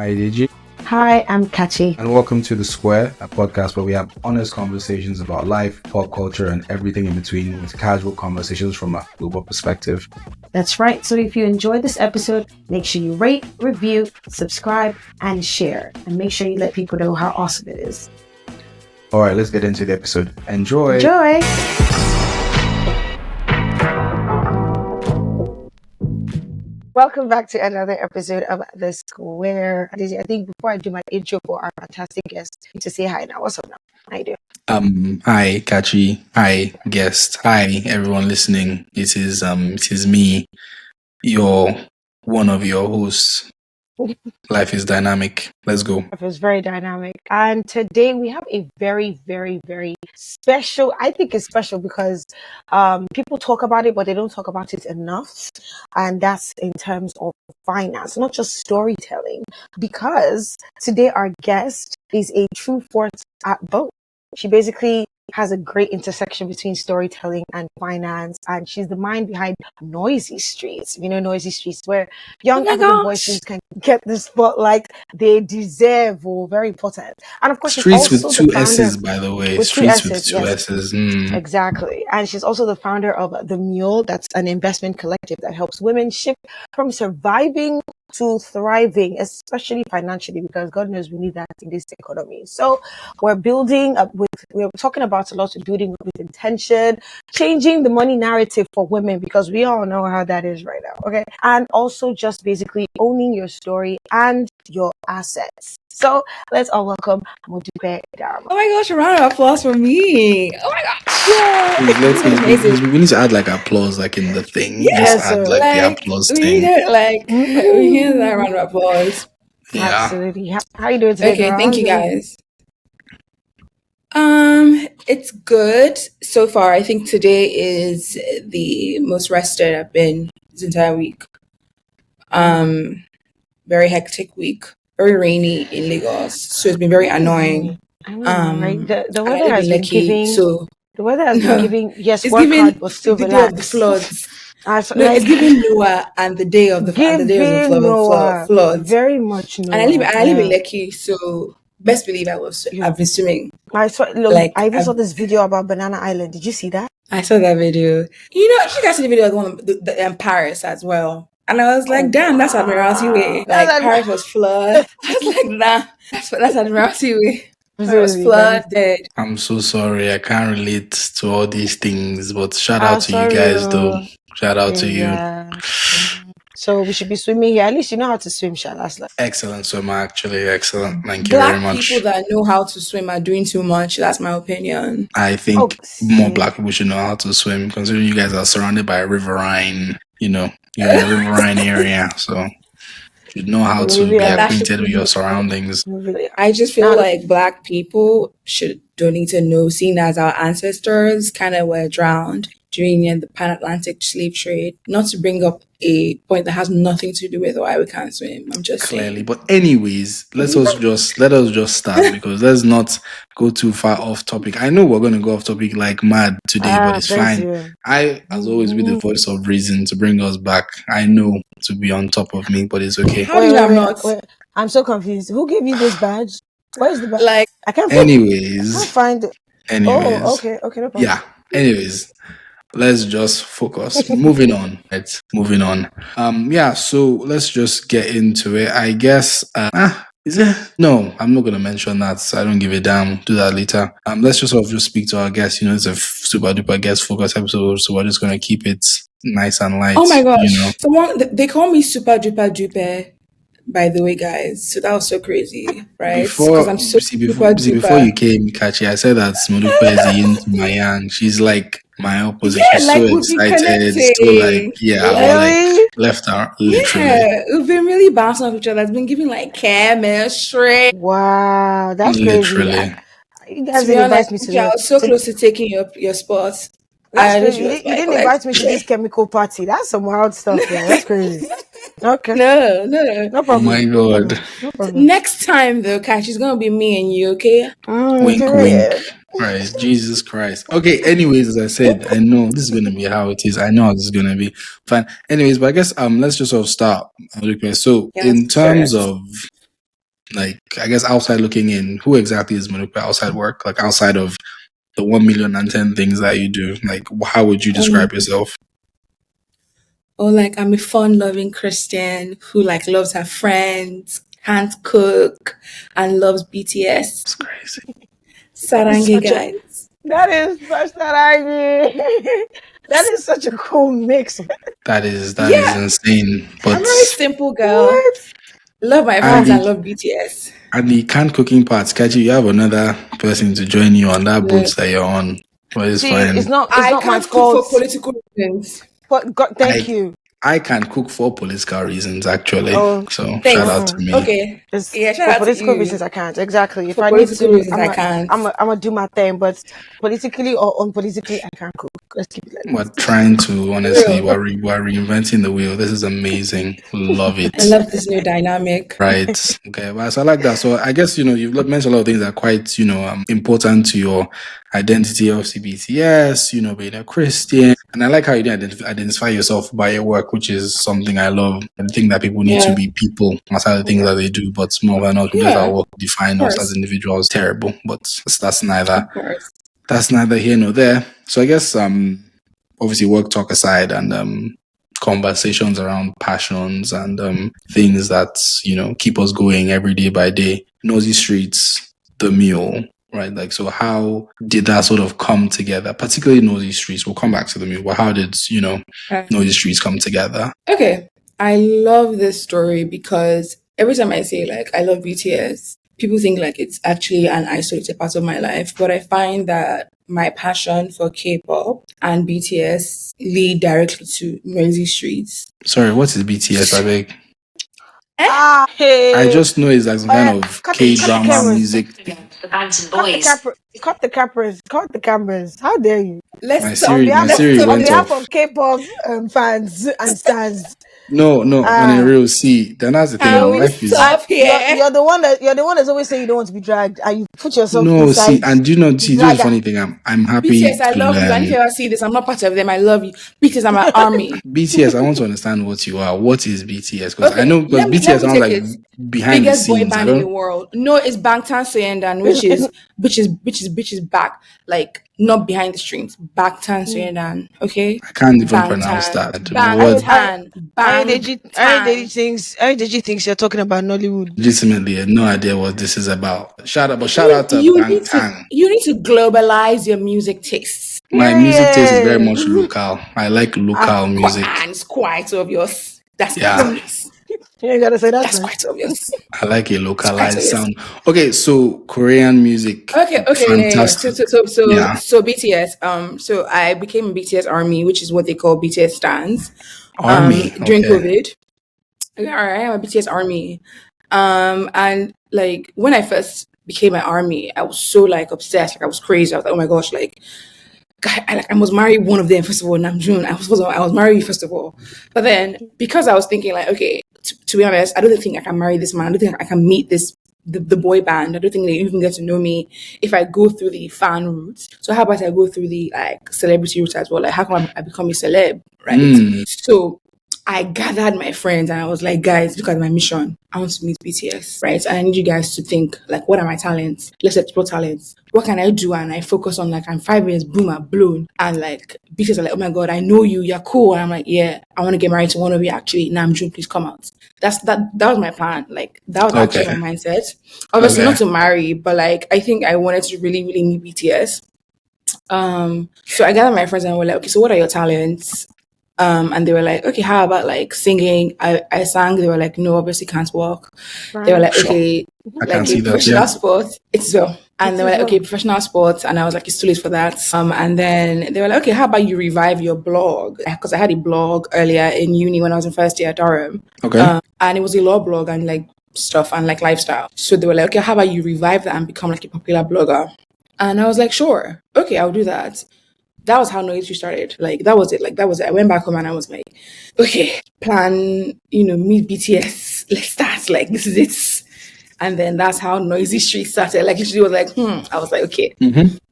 Ayodeji, Hi, I'm Kachie. and welcome to The Square, a podcast where we have honest conversations about life, pop culture, and everything in between with casual conversations from a global perspective. That's right. So if you enjoyed this episode, make sure you rate, review, subscribe, and share. And make sure you let people know how awesome it is. All right, let's get into the episode. Enjoy. Enjoy. Welcome back to another episode of The Square. I think before I do my intro for our fantastic guest, to say hi now. What's up now? How you doing? Hi, Kachie. Hi, guest. Hi, everyone listening. It is me, one of your hosts. Life is dynamic. Let's go. It was very dynamic. And today we have a very, very, very special, I think it's special because people talk about it, but they don't talk about it enough. And that's in terms of finance, not just storytelling, because today our guest is a true force at both. She basically has a great intersection between storytelling and finance, and she's the mind behind Noisy Streets. You know, Noisy Streets, where young African voices can get the spotlight they deserve. Oh, very important. And of course, Streets she's with also two the founder, S's, by the way. with two Streets with S's, two yes. S's. Exactly. And she's also the founder of the Mule. That's an investment collective that helps women shift from surviving to thriving, especially financially, because God knows we need that in this economy. So we're talking about a lot of building up with intention, changing the money narrative for women, because we all know how that is right now. Okay. And also just basically owning your story and your assets. So let's all welcome Modupe Daramola. Oh my gosh, a round of applause for me. Oh my gosh. We need to add like applause, like in the thing. Yes, Just add sir. like the Like, applause we thing. need it, we need that round of applause. Yeah. Absolutely. How you doing today, Okay, girl? thank you guys. It's good so far. I think today is the most rested I've been this entire week. Very hectic week. Very rainy in Lagos. So it's been very annoying. I know, right? The And I weather live has in been Lekki, giving. so The weather has been giving. Yes, it's work giving hard, but still the day of the relax. floods. No, It's giving Noah and the day of the giving Noah floods. very much Noah. And I live in yeah. Lekki, so best believe I've been swimming. I saw. Look, Like, I even saw this video about Banana Island. Did you see that? I saw that video. You guys see the video of the one in Paris as well. And I was like, damn, that's Admiralty Way. Like, Paris was flooded. I was like, nah, that's Admiralty Way. It was flooded. I'm so sorry. I can't relate to all these things, but shout out to you guys, though. Shout out to you. So we should be swimming here. At least you know how to swim, Shalas. Excellent swimmer, actually. Excellent. Thank you very Black much. people that know how to swim are doing too much. That's my opinion. I think more black people should know how to swim, considering you guys are surrounded by a riverine. You're in a riverine area, so you know how to be acquainted with your surroundings. I just feel like black people don't need to know, seeing as our ancestors kind of were drowned during the pan-Atlantic slave trade. Not to bring up a point that has nothing to do with why we can't swim. I'm just clearly saying. But anyways, let us just start, because let's not go too far off topic. I know we're going to go off topic like mad today, but it's fine. I, as always, be the voice of reason to bring us back. I know to be on top of me, but it's okay. How do you know I'm not? I'm so confused. Who gave you this badge? Where's the badge? Like, I can't find it. Anyways. Oh, okay, no problem. Yeah. Anyways, let's just focus. Moving on. Right. Moving on. So let's just get into it. I guess is it? No, I'm not gonna mention that. So I don't give a damn. Do that later. Let's just speak to our guests. It's a super duper guest focus episode, so we're just gonna keep it nice and light. Oh my gosh. They call me super duper duper, by the way, guys. So that was so crazy, right? Before you came, Kachie, I said that Modupe is yin to my yang. She's like my opposite. She's so excited. So left out literally. Yeah, we've been really bouncing off each other. It's been giving like chemistry. Wow, that's literally crazy. You guys didn't invite me to I was so close to taking your spot. That's crazy. You didn't invite me to this chemical party. That's some wild stuff, man. That's crazy. Okay. No problem. Oh my god. No problem. Next time though, Cash, it's gonna be me and you, okay? Wink, wink. Right, Jesus Christ. Okay, anyways, as I said, I know this is gonna be how it is. I know how this is gonna be. Fine. Anyways, but I guess let's just start. So in terms of like, I guess outside looking in, who exactly is Modupe outside work? Like outside of the 1,000,010 things that you do, like how would you describe yourself? Or like I'm a fun-loving Christian who like loves her friends, can't cook, and loves BTS. It's crazy. Sarangi guys. That is such that is such a cool mix. That is Yeah. insane. I'm But a very simple girl. What? Love my friends and love BTS. and the canned cooking parts, Kachie, you have another person to join you on that boat that you're on. But it's See, fine. it's not I my can't cook fault. for political reasons. But God, thank you. I can cook for political reasons, actually. Oh, So thanks. shout out to me. Okay. It's, Yeah, shout for out to political you. reasons, I can't. Exactly. If For I need political to, reasons, I can't. I'm gonna do my thing. But politically or unpolitically, I can't cook. Let's keep it like We're this. trying to, honestly, Real. we're reinventing the wheel. This is amazing. Love it. I love this new dynamic. Right. Okay. Well, so I like that. So I guess, you've mentioned a lot of things that are quite, important to your identity of CBTS, being a Christian. And I like how you didn't identify yourself by your work, which is something I love. I think that people need to Yeah. be people outside the things that they do, but more than not, just our work define us as individuals. Terrible. But that's neither here nor there. So I guess obviously work talk aside and conversations around passions and things that keep us going every day by day. Nosy Streets, the Mule, right? Like, so how did that sort of come together? Particularly Nosy Streets. We'll come back to the Mule, but how did Nosy Streets come together? Okay, I love this story because every time I say like I love BTS, people think like it's actually an isolated part of my life, but I find that my passion for K-pop and BTS lead directly to Noisy Streets. Sorry, what is BTS, I beg? Hey. I just know it's like some kind of K-drama music. Cut the cameras. How dare you? My Siri on went behalf off. of K-pop fans and stars. No, on a real see. Then that's the thing. Life is you're the one that's always saying you don't want to be dragged, and you put yourself inside. See, and do the funny thing? I'm happy. BTS, I love you. And if you ever see this, I'm not part of them. I love you. BTS, I'm an army. BTS, I want to understand what you are. What is BTS? Because I know BTS sounds like behind biggest the scenes. boy band in the world. No, it's Bangtan Soyendan, which is back, like not behind the streams. Bangtan Soyendan. Okay, I can't even pronounce that. Ayodeji thinks you're talking about Nollywood. Legitimately, I had no idea what this is about. Shout out to Bangtan. You need to globalize your music tastes. My music taste is very much local. I like local music. And it's quite obvious. That's obvious. You gotta say that's quite obvious. I like a localized sound. Okay, so Korean music. Okay. Fantastic. So BTS. So I became a BTS army, which is what they call BTS stans. Army during COVID. Okay, all right, I'm a BTS army. And like when I first became an army, I was so like obsessed. Like I was crazy. I was like, oh my gosh, like I must marry one of them first of all. Namjoon. I was married first of all. But then because I was thinking like, okay, to be honest, I don't think I can marry this man. I don't think I can meet the boy band. I don't think they even get to know me if I go through the fan route. So how about I go through the like celebrity route as well? Like how can I become a celeb, right? So I gathered my friends and I was like, guys, look at my mission. I want to meet BTS, right? And I need you guys to think, like, what are my talents? Let's explore talents. What can I do? And I focus on, like, I'm 5 minutes, boom, I'm blown. And, like, BTS are like, oh, my God, I know you. You're cool. And I'm like, yeah, I want to get married to one of you, actually. Namjoon, please come out. That was my plan. Like, that was actually my mindset. Obviously, not to marry, but, like, I think I wanted to really, really meet BTS. So I gathered my friends and we're like, okay, so what are your talents? And they were like, okay, how about like singing? I sang. They were like, no, obviously can't walk. They were like, okay, like professional sports, it's well. And they were like, okay, professional sports. And I was like, it's too late for that. And then they were like, okay, how about you revive your blog? Because I had a blog earlier in uni when I was in first year at Durham. Okay. And it was a law blog and like stuff and like lifestyle. So they were like, okay, how about you revive that and become like a popular blogger? And I was like, sure, okay, I'll do that. That was how Noisy started. Like, that was it. I went back home and I was like, okay, plan, meet BTS. Let's start. Like, this is it. And then that's how Noisy Street started. Like, literally was like, I was like, okay,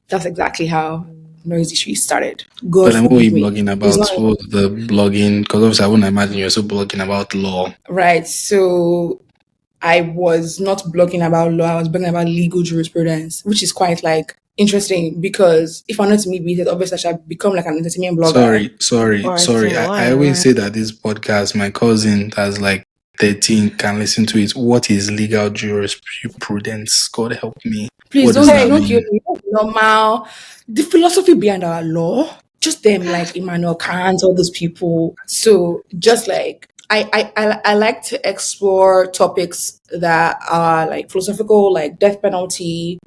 that's exactly how Noisy Street started. But then what were you blogging about? What was the blogging? Because obviously I wouldn't imagine you're so blogging about law. Right. So I was not blogging about law, I was blogging about legal jurisprudence, which is quite like interesting because if I wanted to meet with it, obviously I should become like an entertainment blogger. Sorry. I always say that this podcast, my cousin that's like 13 can listen to it. What is legal jurisprudence? God help me. Please What does that don't give mean? me normal the philosophy behind our law. Just them like Immanuel Kant, all those people. So just like I like to explore topics that are like philosophical, like death penalty,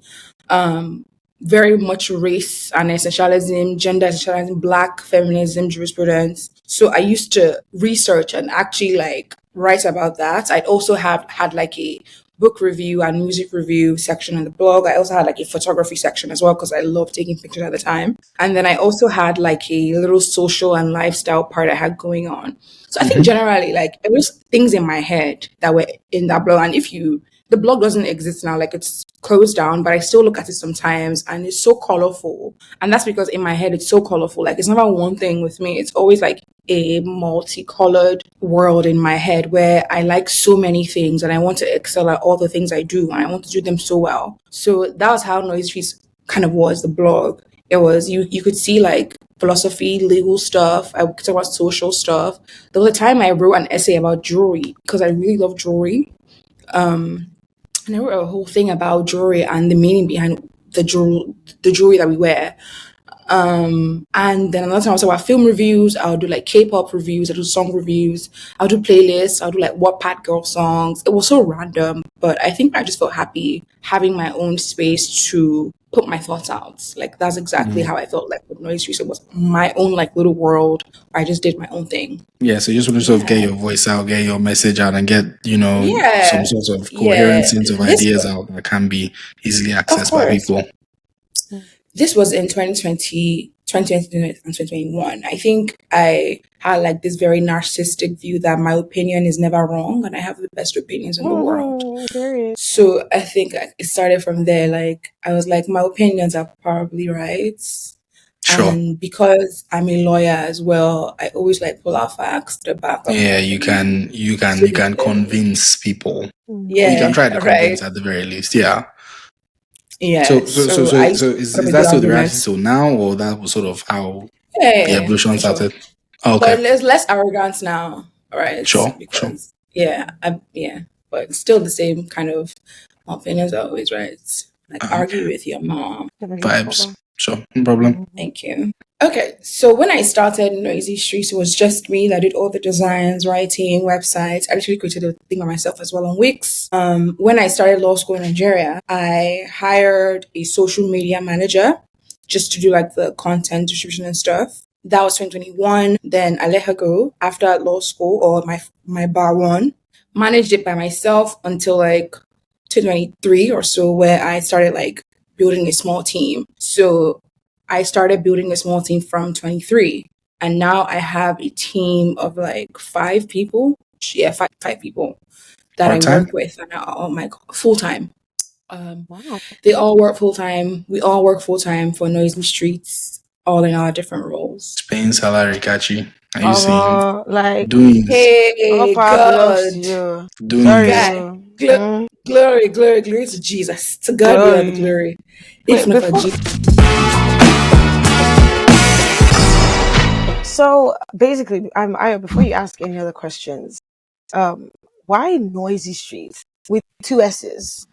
very much race and essentialism, gender essentialism, black feminism, jurisprudence. So I used to research and actually like write about that. I'd also have had like a book review and music review section on the blog. I also had like a photography section as well because I love taking pictures at the time. And then I also had like a little social and lifestyle part I had going on. So I think generally like it was things in my head that were in that blog. And the blog doesn't exist now, like it's closed down, but I still look at it sometimes and it's so colorful. And that's because in my head it's so colorful. Like it's never one thing with me. It's always like a multicolored world in my head where I like so many things and I want to excel at all the things I do and I want to do them so well. So that was how Noise Streets kind of was, the blog. It was you could see like philosophy, legal stuff. I could talk about social stuff. There was a time I wrote an essay about jewelry because I really love jewelry. And I wrote a whole thing about jewelry and the meaning behind the jewelry that we wear. And then another time I was about film reviews. I'll do like K-pop reviews. I'll do song reviews. I'll do playlists. I'll do like Wattpad girl songs. It was so random, but I think I just felt happy having my own space to put my thoughts out. Like that's exactly how I felt like with Noise Streets. It was my own like little world where I just did my own thing. Yeah, so you just want to sort of get your voice out, get your message out, and get, some sort of coherent sense of ideas out that can be easily accessed by people. This was in 2020 and 2021. I think I had like this very narcissistic view that my opinion is never wrong and I have the best opinions in the world. So I think it started from there. Like I was like, my opinions are probably right. Sure. And because I'm a lawyer as well, I always like pull out facts to back up. Yeah, you can convince people. Yeah, you can try to convince at the very least. Yeah. Yeah. So is that still the reality till now, or that was sort of how the evolution started? Okay. But there's less arrogance now, right? Sure. Because but it's still the same kind of opinions are always right. Like argue with your mom. Vibes. Sure, no problem. Thank you. Okay, so when I started Noisy Streets, it was just me that did all the designs, writing, websites. I actually created a thing by myself as well on Wix. When I started law school in Nigeria, I hired a social media manager just to do like the content distribution and stuff. That was 2021. Then I let her go after law school or my bar one. Managed it by myself until like 2023 or so, where I started like building a small team. So I started building a small team from 23. And now I have a team of like 5 people. Yeah, five people that Part-time? I work with and are all my full-time. Wow. They all work full-time. We all work full-time for Noisy Streets, all in our different roles. Paying salary, Kachie. Are you saying like doing hey God, doing God. Glory to Jesus. To God be all the glory. If not for Jesus. So basically, before you ask any other questions, why Noisy Streets with 2 S's?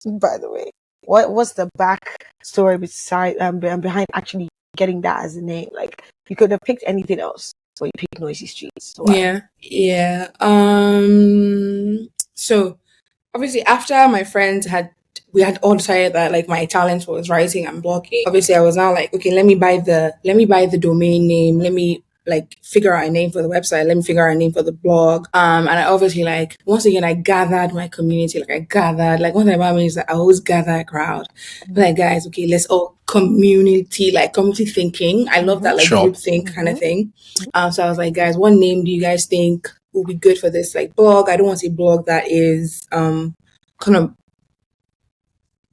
By the way, what's the back story behind actually getting that as a name? Like you could have picked anything else, but you picked Noisy Streets. So Yeah. So obviously after my friends we had all decided that like my talent was writing and blogging. Obviously I was now like, okay, let me buy the domain name. Let me like figure out a name for the website. Let me figure out a name for the blog. And I obviously like, once again, I gathered my community. One thing about me is that I always gather a crowd. Like, guys, okay, let's all community thinking. I love that like group think kind of thing. So I was like, guys, what name do you guys think will be good for this like blog? I don't want a blog that is kind of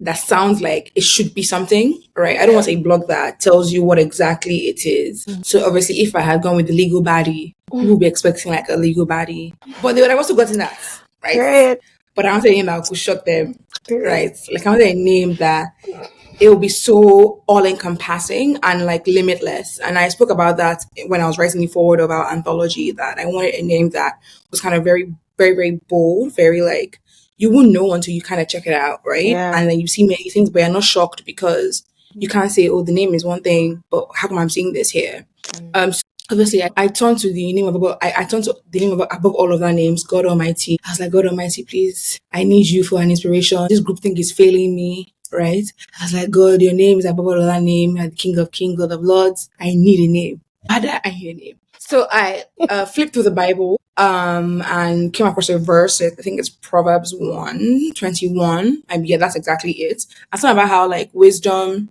that sounds like it should be something, right? I don't want a blog that tells you what exactly it is. So obviously if I had gone with the legal baddie, people would be expecting like a legal baddie. But they would have also gotten that, right? Great. but I wanted a name that could shock them, right? Like I wanted a name that it will be so all encompassing and like limitless. And I spoke about that when I was writing the forward of our anthology, that I wanted a name that was kind of very, very, very bold, very like you wouldn't know until you kind of check it out, right? Yeah. And then you see many things, but you're not shocked because you can't say, oh, the name is one thing, but how come I'm seeing this here? So obviously, I turned to the name of above. I turned to the name of above all other names, God Almighty. I was like, God Almighty, please, I need you for an inspiration. This group thing is failing me, right? I was like, God, your name is above all other name. You're the King of Kings, God of Lords. I need a name. Father, I need a name. So I flipped through the Bible and came across a verse. I think it's Proverbs 1:21. Yeah, that's exactly it. I thought about how like wisdom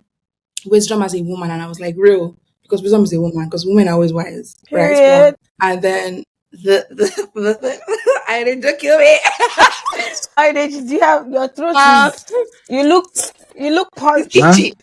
as a woman, and I was like, real, because wisdom is a woman, because women are always wise, right? Period. And then the I didn't kill me. Ayodeji, do you have your throat? You look It's punched. Huh? itchy.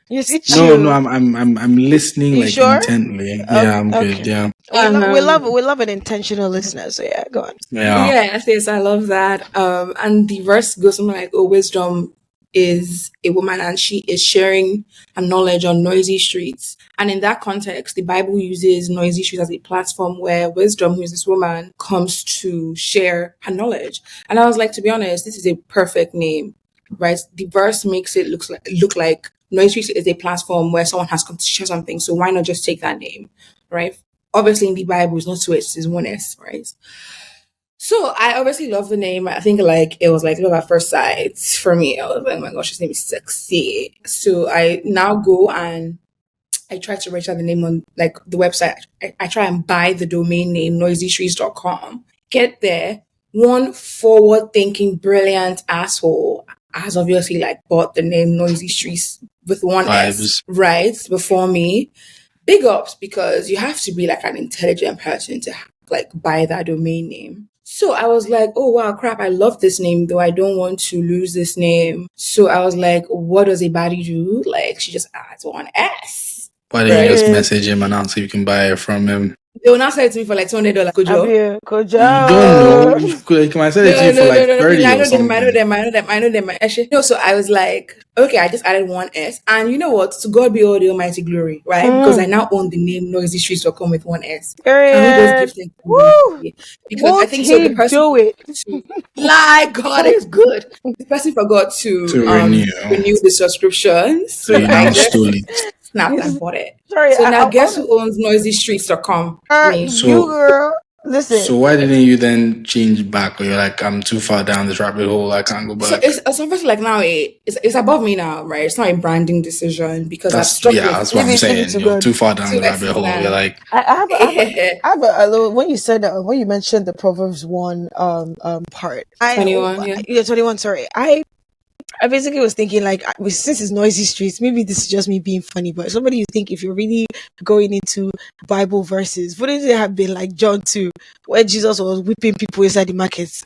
You see, No, I'm listening You like sure? intently. Yeah, I'm good. Okay. Yeah. We love an intentional listener. So yeah, go on. Yeah. Yes, I love that. And the verse goes something like, "Oh, wisdom is a woman, and she is sharing her knowledge on noisy streets." And in that context, the Bible uses noisy streets as a platform where wisdom, who is this woman, comes to share her knowledge. And I was like, to be honest, this is a perfect name, right? The verse makes it look like noisy streets is a platform where someone has come to share something. So why not just take that name, right? Obviously, in the Bible, it's not two S's, it's one S, right? So I obviously love the name. I think like it was like love at first sight for me. I was like, oh my gosh, his name is sexy. So I now go and I try to register the name on like the website. I try and buy the domain name noisystreets.com. Get there. One forward thinking, brilliant asshole has obviously like bought the name Noisy Streets with one S Vibes. right before me. Big ups, because you have to be like an intelligent person to like buy that domain name. So I was like, oh wow, crap, I love this name, though I don't want to lose this name. So I was like, what does a baddie do? Like, she just adds one S. Why didn't you just Right. message him and ask if you can buy it from him? They will now sell it to me for like $200. Good job. You don't know. You might sell it to you for like 30 I or know them. something. I know them. Actually, no. So I was like, okay, I just added one S, and you know what? To God be all the almighty glory, right? Because I now own the name noisystreets.com with one S. Can we just give thanks to Woo! him? Because I Won't think so. The he person do it? to like God is good. The person forgot to renew. renew the subscription, So so you I now just stole it. snapped and bought it. Sorry, So now, guess who owns noisystreets.com? Me. you girl. Listen. So why didn't you then change back? Or you're like, I'm too far down this rabbit hole. I can't go So back. it's obviously like now it's above me now, right? It's not a branding decision because I've stuck with That's what I'm Leave it saying. to You're God. too far down to the rabbit hole. You're like, I have a little, when you said that, when you mentioned the Proverbs 1 part. 21, yeah. Yeah, 21, sorry. I basically was thinking like, since it's noisy streets, maybe this is just me being funny, but somebody you think if you're really going into Bible verses, wouldn't it have been like John 2, where Jesus was whipping people inside the markets?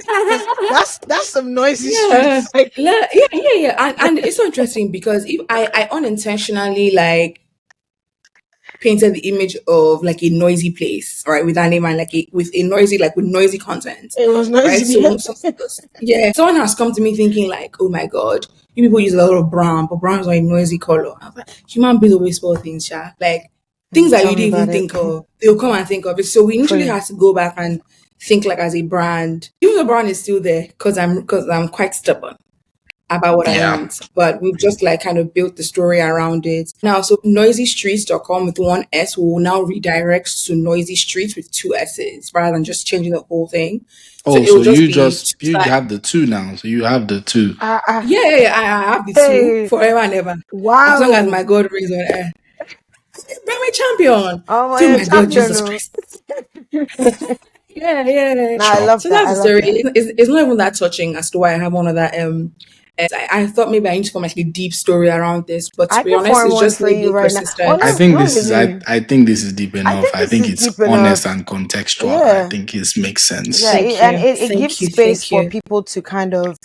That's some noisy streets. Like, Yeah. And it's so interesting because if I unintentionally like painted the image of like a noisy place, right, with that name and like with noisy content, it was right? noisy. Someone has come to me thinking like, oh my god, you people use a lot of brown, but brown is not a noisy color. I was like, human beings always spoil things, like things that Tell you me didn't even about it. think of, they'll come and think of it. So we initially had to go back and think like as a brand, even though brand is still there because I'm quite stubborn about what I yeah. want, but we've just like kind of built the story around it. Now, so noisystreets.com with one S will now redirect to noisy streets with two S's rather than just changing the whole thing. Oh, it so will just you be just two you sides. have the two now. So you have the two. Yeah, I have the Hey. two forever and ever. Wow. As long as my God reigns on air. Bring me champion. Oh, To yeah, my God, champion, Jesus no. Christ. Yeah. Nah, I love So that. that's I the love story. that. It's not even that touching as to why I have one of that. I thought maybe I need to form like a deep story around this, but to I be can honest, form it's one just for me you being right now. Oh, persistent. I no, think not this is really. I think this is deep enough. I this think is it's deep honest enough. and contextual. Yeah. I think it makes sense. Yeah, Thank and you. it gives space for people to kind of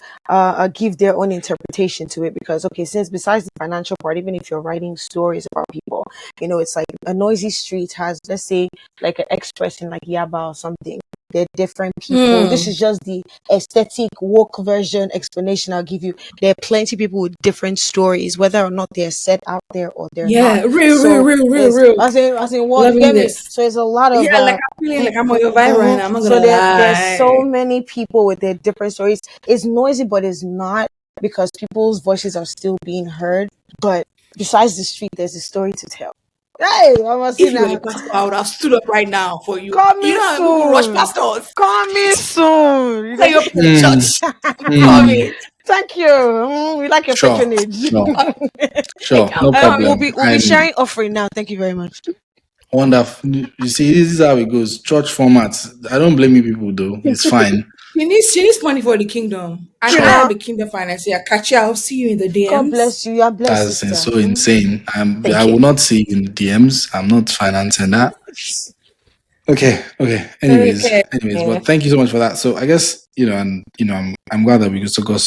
give their own interpretation to it because, okay, since besides the financial part, even if you're writing stories about people, it's like a noisy street has, let's say, like an express in like Yaba or something. They're different people. This is just the aesthetic woke version explanation I'll give you. There are plenty of people with different stories, whether or not they're set out there or they're not. Yeah, real, real, So real, real, there's, real. as in what you Loving get me. this. So there's a lot of Yeah, like I'm feeling like I'm on your vibe right now. I'm not so gonna there's so lie. many people with their different stories. It's noisy, but it's not, because people's voices are still being heard. But besides the street, there's a story to tell. Hey, I must see If you were a that. pastor, I would have stood up right now for you. Call You me know how people rush soon. pastors. Call me soon. You Like get you're me? in the church. Call Mm. me. Thank you. We like your Sure, patronage. sure, Like sure. No We'll problem. be sharing offering now. Thank you very much. Wonderful. You see, this is how it goes. Church formats. I don't blame you people though. It's fine. She needs money for the kingdom. And You I Sure. have know, a kingdom financier. Kachie, I'll see you in the God DMs. bless you. You are blessed, That's sister. so insane. I Thank will you. not see in the DMs. I'm not financing that. Okay. Anyways, Okay. but thank you so much for that. So I guess I'm glad that we also got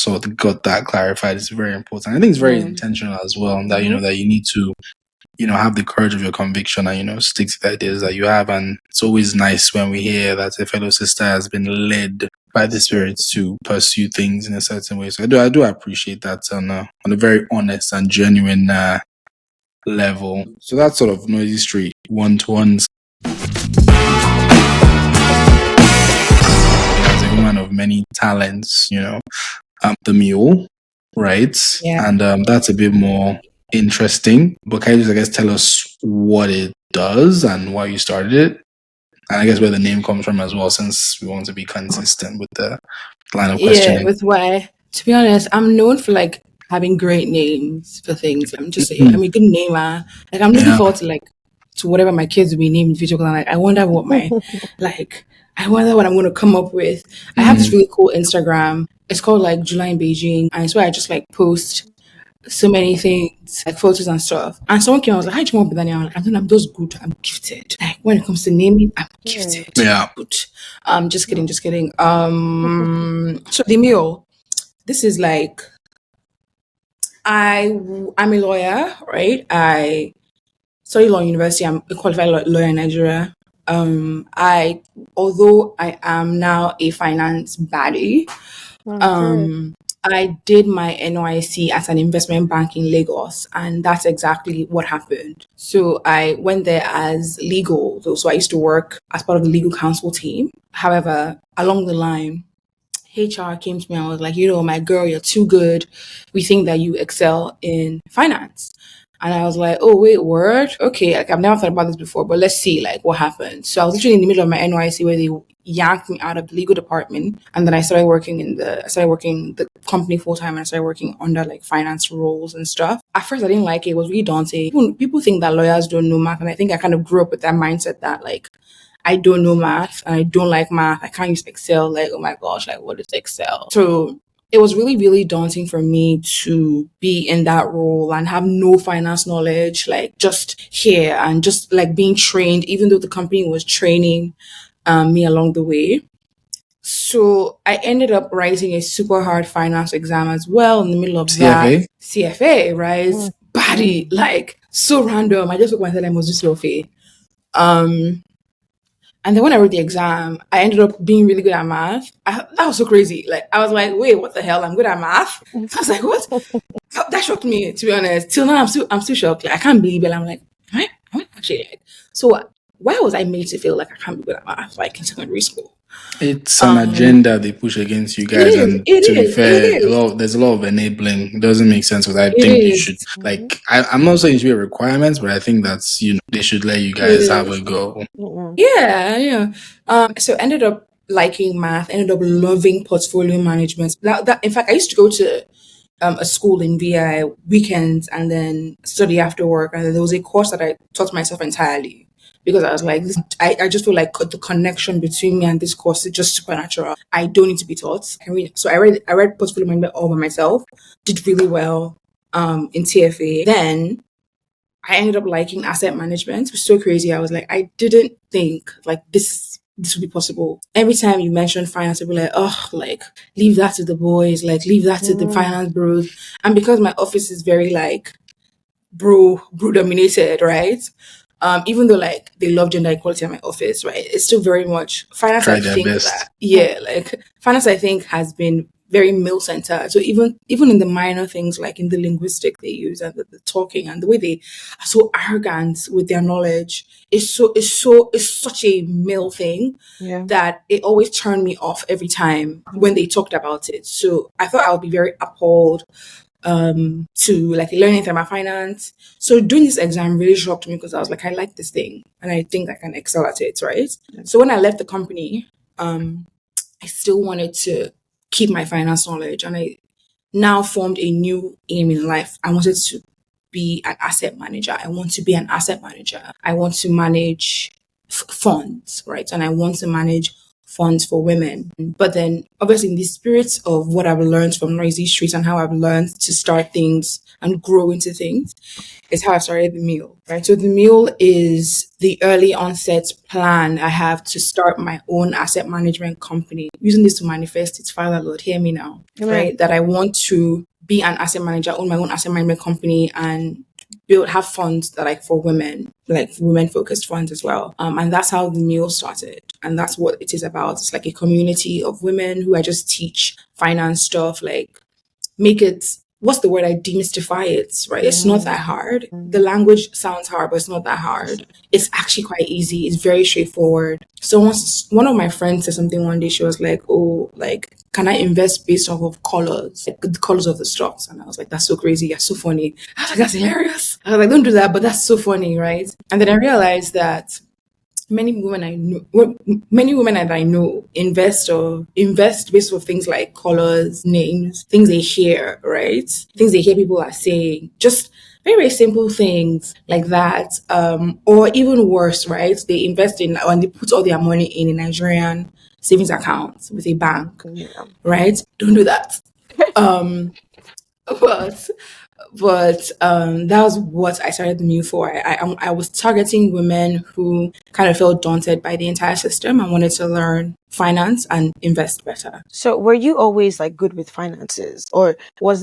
that clarified. It's very important. I think it's very intentional as well that that you need to have the courage of your conviction and stick to the ideas that you have. And it's always nice when we hear that a fellow sister has been led by the Spirit to pursue things in a certain way. So I do appreciate that on a very honest and genuine level. So that's sort of Noisy Street one-to-ones. As a woman of many talents, the Mule, right? Yeah. And that's a bit more interesting. But can you just, I guess, tell us what it does and why you started it? And I guess where the name comes from as well, since we want to be consistent with the line of Yeah, questioning. with why. To be honest, I'm known for like having great names for things. I'm just I'm a good namer. Like I'm looking Yeah. forward to whatever my kids will be named in the future. Because I'm like, I wonder what I wonder what I'm going to come up with. I have this really cool Instagram. It's called like July in Beijing, and it's where I just like post so many things, like photos and stuff. And someone came, I was like, how do you want to be that name? I'm like, I'm just good. I'm gifted. Like when it comes to naming, I'm gifted. Yeah. Good. Just kidding. So the Mule, this is like, I'm a lawyer, right? I studied law in university. I'm a qualified lawyer in Nigeria. Although I am now a finance baddie, I did my NYC at an investment bank in Lagos, and that's exactly what happened. So I went there as legal, so I used to work as part of the legal counsel team. However, along the line, HR came to me and was like, my girl, you're too good. We think that you excel in finance. And I was like, oh, wait, word? Okay, like I've never thought about this before, but let's see, like, what happened. So I was literally in the middle of my NYC where they yanked me out of the legal department. And then I started working the company full time, and I started working under like finance roles and stuff. At first, I didn't like it. It was really daunting. People think that lawyers don't know math. And I think I kind of grew up with that mindset that like, I don't know math and I don't like math. I can't use Excel. Like, oh my gosh, like what is Excel? So it was really, really daunting for me to be in that role and have no finance knowledge, like just here and just like being trained, even though the company was training me along the way. So I ended up writing a super hard finance exam as well in the middle of that. CFA, right? Body, like so random. I just looked myself, I must do CFA. And then when I wrote the exam, I ended up being really good at math. That was so crazy. Like, I was like, wait, what the hell? I'm good at math? I was like, what? That shocked me, to be honest. Till now, I'm still shocked. Like, I can't believe it. I'm like, am I actually like, so why was I made to feel like I can't be good at math, like in secondary school? It's an agenda they push against you guys, and to be fair, there's a lot of enabling. It doesn't make sense because I think you should I'm not saying it should be a requirement, but I think that's they should let you guys have a go. Yeah. So ended up liking math, ended up loving portfolio management. That in fact, I used to go to a school in VI weekends and then study after work. And then there was a course that I taught myself entirely because I was like, I just feel like the connection between me and this course is just supernatural. I don't need to be taught. So I read portfolio management all by myself, did really well in TFA. Then I ended up liking asset management. It was so crazy. I was like, I didn't think like this would be possible. Every time you mention finance, I'd be like, oh, like leave that to the boys, like leave that to the finance bros. And because my office is very like bro dominated, right? Even though like they love gender equality at my office, right? It's still very much finance. Try I their think best. that like finance, I think has been very male centered. So even in the minor things like in the linguistic they use and the talking and the way they are so arrogant with their knowledge, it's such a male thing Yeah. that it always turned me off every time when they talked about it. So I thought I would be very appalled to like learn anything about finance. So doing this exam really shocked me because I was like, I like this thing and I think I can excel at it, right? So when I left the company, I still wanted to keep my finance knowledge, and I now formed a new aim in life. I wanted to be an asset manager. I want to be an asset manager. I want to manage funds, right? And I want to manage funds for women. But then, obviously, in the spirit of what I've learned from Noisy Streets and how I've learned to start things and grow into things, is how I started the Mule, right? So the Mule is the early onset plan I have to start my own asset management company, using this to manifest its Father, Lord, hear me now, Amen. right? That I want to be an asset manager, own my own asset management company, and have funds that like for women, like women focused funds as well. And that's how the Mule started. And that's what it is about. It's like a community of women who I just teach finance stuff, like make it, what's the word? I demystify it, right? It's not that hard. The language sounds hard, but it's not that hard. It's actually quite easy. It's very straightforward. So once one of my friends said something one day, she was like, oh, like, can I invest based off of colors, like the colors of the stocks? And I was like, that's so crazy. You're so funny. I was like, that's hilarious. I was like, don't do that, but that's so funny, right? And then I realized that many women that I know invest based on things like colors, names, things they hear, right? Things they hear people are saying, just very, very simple things like that. Or even worse, right? They invest in and they put all their money in a Nigerian savings account with a bank, Yeah. right? Don't do that. But that was what I started the Mule for. I was targeting women who kind of felt daunted by the entire system and wanted to learn finance and invest better. So were you always like good with finances, or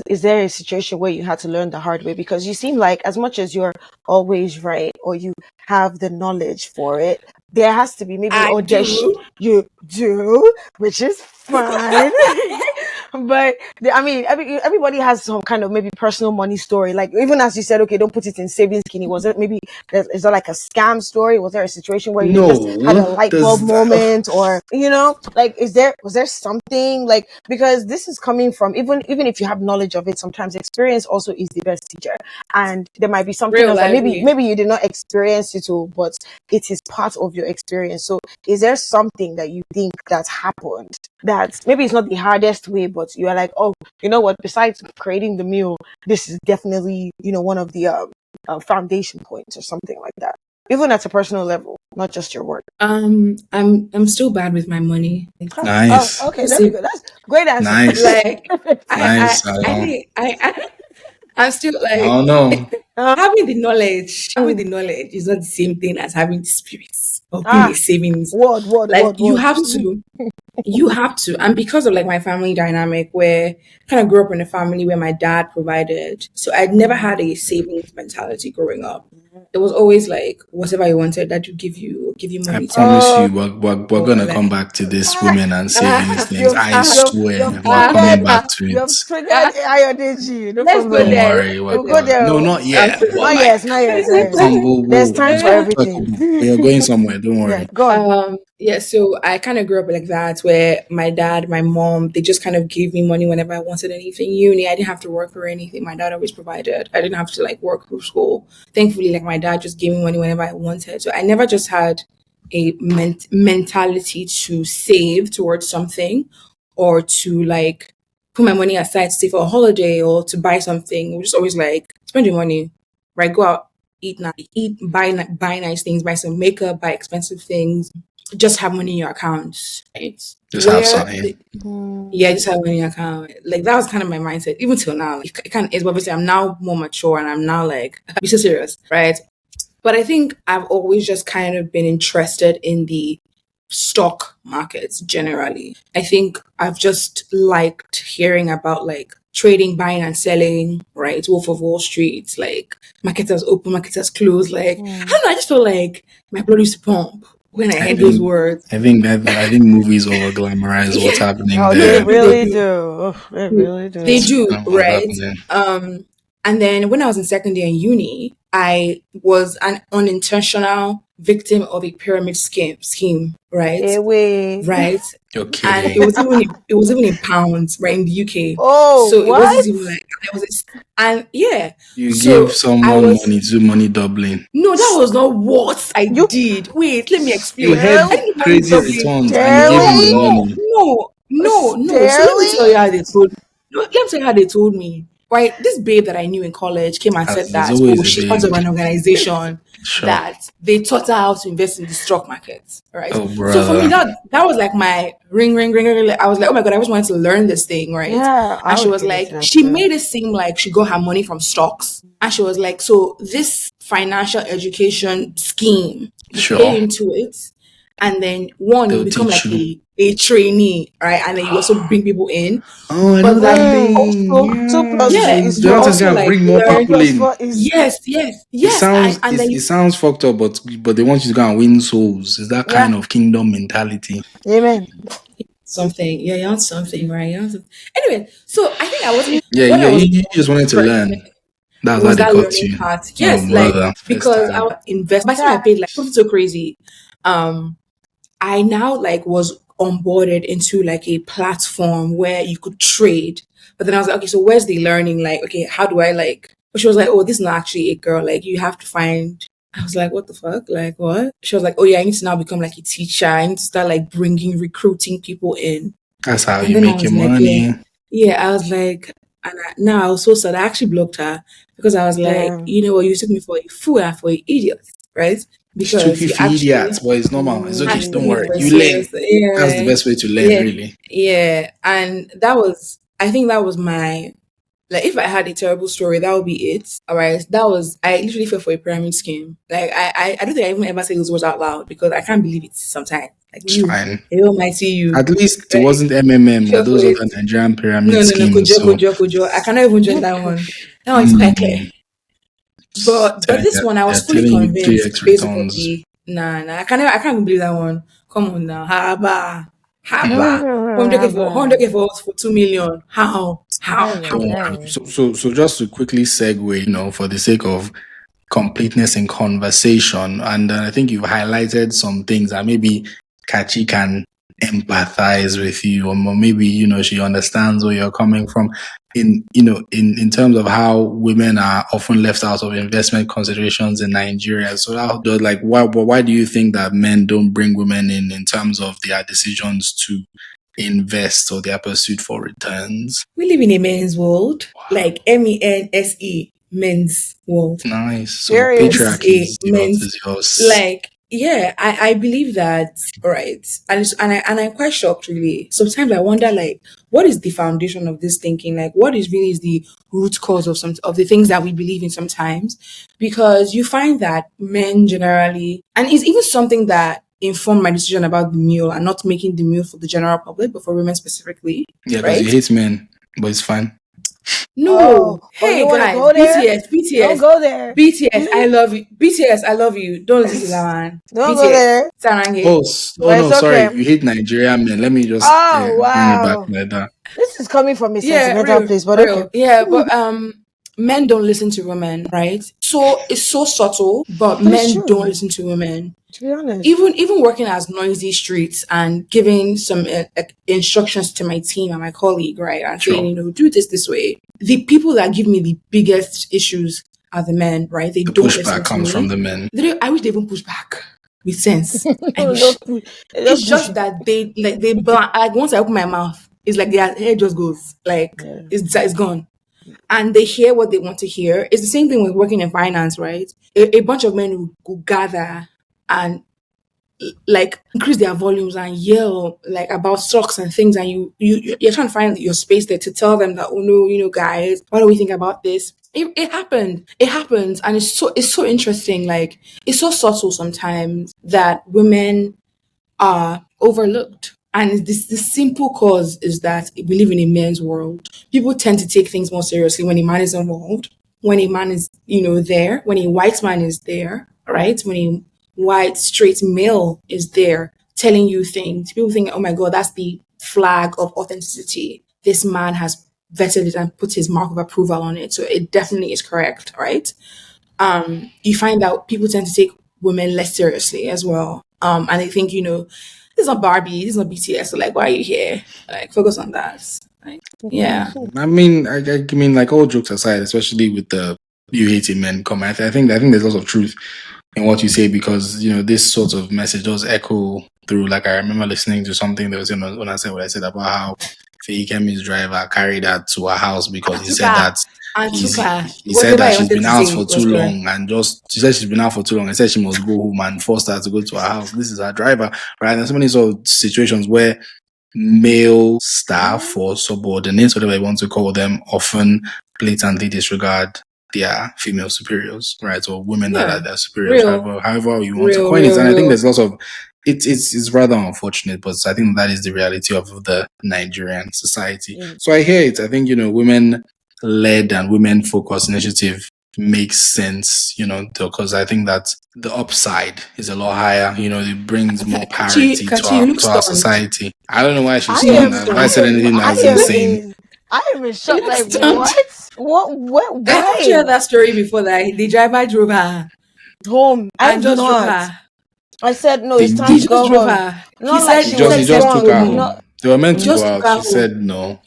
is there a situation where you had to learn the hard way? Because you seem like as much as you're always right or you have the knowledge for it, there has to be maybe I do. you do, which is fine. But I mean, everybody has some kind of maybe personal money story. Like even as you said, okay, don't put it in savings skinny. Was it maybe is there like a scam story? Was there a situation where you just had a No, light bulb moment, or like was there something like, because this is coming from even if you have knowledge of it, sometimes experience also is the best teacher, and there might be something Real else that lively. maybe you did not experience it all, but it is part of your experience. So is there something that you think that's happened that maybe it's not the hardest way, but you are like, oh, you know what, besides creating the Mule, this is definitely one of the foundation points or something like that, even at a personal level, not just your work? I'm still bad with my money. Oh, nice, okay, there we See, go. That's great answer. nice, like Perfect. I nice. I I don't, think I'm still I like don't know. having the knowledge. Having Mm. the knowledge is not the same thing as having the spirits of being a Ah, savings. word, word, Like word, word. and because of like my family dynamic where I kind of grew up in a family where my dad provided, so I'd never had a savings mentality growing up. It was always like whatever you wanted, that would give you I money to promise Oh, you, we're or gonna come like back to this ah, women and savings things. you've I swear, you've we're coming back triggered to it. Ayodeji. No let's go problem. Don't there. worry. We'll go there. No, Oh. not yet. But Not like, yet, not yet, not yet. There's time for everything. we're going somewhere. Don't Yeah, worry. go on. Yeah, so I kind of grew up like that, where my dad, my mom, they just kind of gave me money whenever I wanted anything. Uni, I didn't have to work or anything. My dad always provided. I didn't have to like work through school. Thankfully, like my dad just gave me money whenever I wanted. So I never just had a mentality to save towards something or to like put my money aside to save for a holiday or to buy something. We're just always like, spend your money, right? Go out, buy nice things, buy some makeup, buy expensive things, just have money in your account, right? Just have Where something. yeah, just have money in your account. Like that was kind of my mindset, even till now. Like, it kind of is, but obviously I'm now more mature and I'm now like, be so serious, right? But I think I've always just kind of been interested in the stock markets generally. I think I've just liked hearing about like trading, buying and selling, right? Wolf of Wall Street, like marketers open, marketers close. Like, I don't know, I just felt like my blood used to pump when I I heard those think words. I think movies over glamorize what's Yeah. happening Oh, No, they there. really do. Oh, they really do. They do, What's right? happening. And then when I was in second year in uni, I was an unintentional victim of a pyramid scheme, right? Away. Right. You're And kidding. it was even in pounds, right, in the UK. Oh, So it wasn't what? even like and yeah. You give So I someone was money to money doubling. no, that was not what I You did. Wait, let me You explain. had I Sterling? didn't money crazy doubling. returns and you gave him the Sterling? money. No. So let me tell Sterling? you how they told me. No, let me tell you how they told me. Right, this babe that I knew in college came and As said there's that, oh, always a she's part of babe. an organization Sure. that they taught her how to invest in the stock market. Right. Oh, So for me, brother. that was like my ring. I was like, oh my God, I just wanted to learn this thing, right? Yeah, I And she would was give it like, to them she too. made it seem like she got her money from stocks. And she was like, so this financial education scheme, you Sure. pay into it, and then one, you They'll become teach like you. a trainee, right? And then you also bring people in. Oh, I But know that that you thing. also, Two plus Yeah. two yeah, is The you other four. thing's also gonna like bring more Four learn. people plus in. four is Yes. And then It sounds fucked up, but they want you to go and win souls. It's that yeah. kind of kingdom mentality. Amen. something. Yeah, you're on something, right? You're on something. Anyway, so I think I was Yeah, what I was you just wanted to learn. That's how was they that caught learning you. part. Oh, Yes, like brother. First because I time. was invest. By the time I paid like something so crazy, I now like was onboarded into like a platform where you could trade. But then I was like, okay, so where's the learning? Like, okay, how do I like? But she was like, oh, this is not actually a girl. Like, you have to find. I was like, what the fuck? Like, what? She was like, oh yeah, I need to now become like a teacher. I need to start like recruiting people in. That's how And you then I make your was like, yeah, money. yeah. I was like, now I was so sad. I actually blocked her because I was like, Damn. you know what, you took me for a fool and for an idiot, right? She took Because you you for idiots, actually but it's normal. It's okay. actually took Don't me worry. for a You learn. serious, That's the yeah, best way to learn, yeah, really. yeah. And that was, I think that was my, like, if I had a terrible story, that would be it. All right, I literally fell for a pyramid scheme. Like, I don't think I even ever say those words out loud because I can't believe it sometimes. Like It's you, fine. the Almighty you, At least it right? wasn't MMM or Fell for those it. other Nigerian pyramid No, schemes. So, Kojo. I cannot even join that one. That one's quite clear. mm, But this one, I was they're fully telling you convinced 3x based on returns. I can't even believe that one. Come on now, haba, Haba. 100k for 2 million. So, Hey. so just to quickly segue, for the sake of completeness in conversation, and I think you've highlighted some things that maybe Kachie can empathize with you, or maybe she understands where you're coming from. In terms of how women are often left out of investment considerations in Nigeria. So how does why do you think that men don't bring women in terms of their decisions to invest or their pursuit for returns? We live in a men's world, like MENSE, men's world. Nice. So Period. This is patriarchy a is yours. men's Is yours. like yeah, I believe that, right? And I'm quite shocked really. Sometimes I wonder like what is the foundation of this thinking? Like what is really is the root cause of some of the things that we believe in sometimes? Because you find that men generally, and it's even something that informed my decision about the Mule and not making the Mule for the general public but for women specifically. Yeah, because Right? you hate men, but it's fine. No. Oh, you Hey want to guys, go there? Don't BTS, go there. BTS, I love you. BTS, I love you. Don't listen to that man. Don't go BTS, there. Sarange. Oh But it's no, sorry. okay. You hate Nigerian men. Let me just Oh, bring it back wow. like that. This is coming from a Yeah, sentimental place, but okay. real. Yeah, but men don't listen to women, right? So it's so subtle, but But it's men don't true, listen to women. to be honest. Even working as noisy streets and giving some instructions to my team and my colleague, right? And Sure. saying, do this way. The people that give me the biggest issues are the men, right? They The don't listen pushback to comes me. from the men. I wish they even push back with sense. I wish. Just push- It's just push just it. that like once I open my mouth, it's like their head just goes like Yeah. it's gone, and they hear what they want to hear. It's the same thing with working in finance, right? A bunch of men who gather and like increase their volumes and yell like about stocks and things, and you're trying to find your space there to tell them that oh no, guys, what do we think about this? It happened. It happens, and it's so interesting. Like it's so subtle sometimes that women are overlooked, And the simple cause is that we live in a man's world. People tend to take things more seriously when a man is involved, when a man is, there, when a white man is there, right? When a white straight male is there telling you things. People think, oh my God, that's the flag of authenticity. This man has vetted it and put his mark of approval on it. So it definitely is correct, right? You find that people tend to take women less seriously as well. And they think, this is not Barbie, this is not BTS. So like, why are you here? Like, focus on that. Like, yeah. I mean, I mean, like all jokes aside, especially with the you hating men comment, I think there's lots of truth in what you say because this sort of message does echo through. Like I remember listening to something that was when I said what I said about how Kemi's driver carried her to her house because he said that he said that she's been out for too long and she said she's been out for too long and said she must go home and forced her to go to her house. This is her driver, right? And so many sort of situations where male staff or subordinates, whatever you want to call them, often blatantly disregard their female superiors, right? Or women that are their superiors, however you want to coin it. And I think there's lots of it's rather unfortunate, but I think that is the reality of the Nigerian society. So I hear it. I think, women led and women focused initiative makes sense, because I think that the upside is a lot higher. It brings more parity to our society. I don't know why she's stunned. Have I said anything that's insane? I am in shock. Like, what? Why? I have shared that story before that the driver drove her home. I just drove her. I said, no, it's time to go home. He said he just took her home. They were meant to go out. She said no.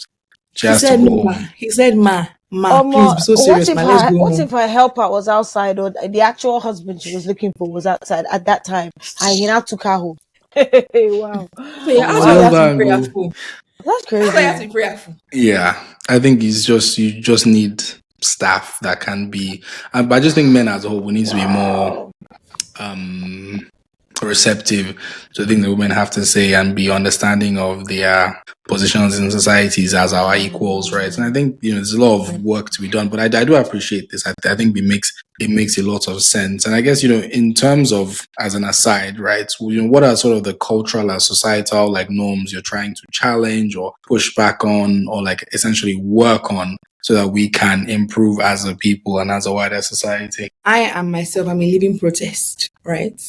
She has to go home. He said, Ma, please be so serious, ma, let's go home. What if her helper was outside or the actual husband she was looking for was outside at that time and he now took her home? Wow. So yeah, that's crazy. Yeah, I think you just need staff that can be, but I just think men as a whole, we need to be more receptive to the things that women have to say and be understanding of their positions in societies as our equals, right? And I think there's a lot of work to be done, but I do appreciate this. I think it makes a lot of sense. And I guess in terms of, as an aside, right? What are sort of the cultural and societal like norms you're trying to challenge or push back on, or like essentially work on, so that we can improve as a people and as a wider society? I am myself. I'm a living protest, right?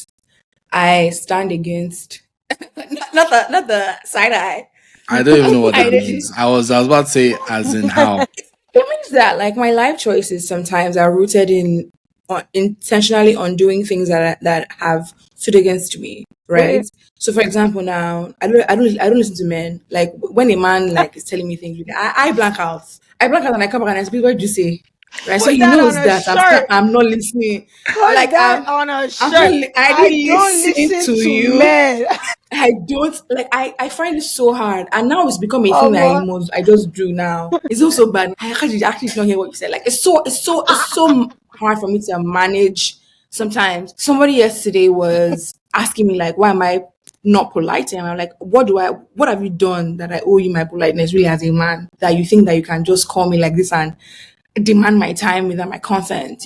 I stand against not the side eye. I don't even know what that means. I was about to say, as in how. It means that like my life choices sometimes are rooted in intentionally on doing things that have stood against me, right? Okay. So for example, now I don't listen to men. Like when a man like is telling me things, I blank out. I blank out and I come back and I speak. What did you say? Right, so he knows that I'm not listening. Like that on a shirt. I don't listen to you. Men. I don't like. I find it so hard, and now it's become a thing that I just do now. It's also bad. I actually don't hear what you said. Like it's so hard for me to manage. Sometimes somebody yesterday was asking me like, why am I not polite? And I'm like, what have you done that I owe you my politeness? Really, as a man, that you think that you can just call me like this and demand my time without my consent,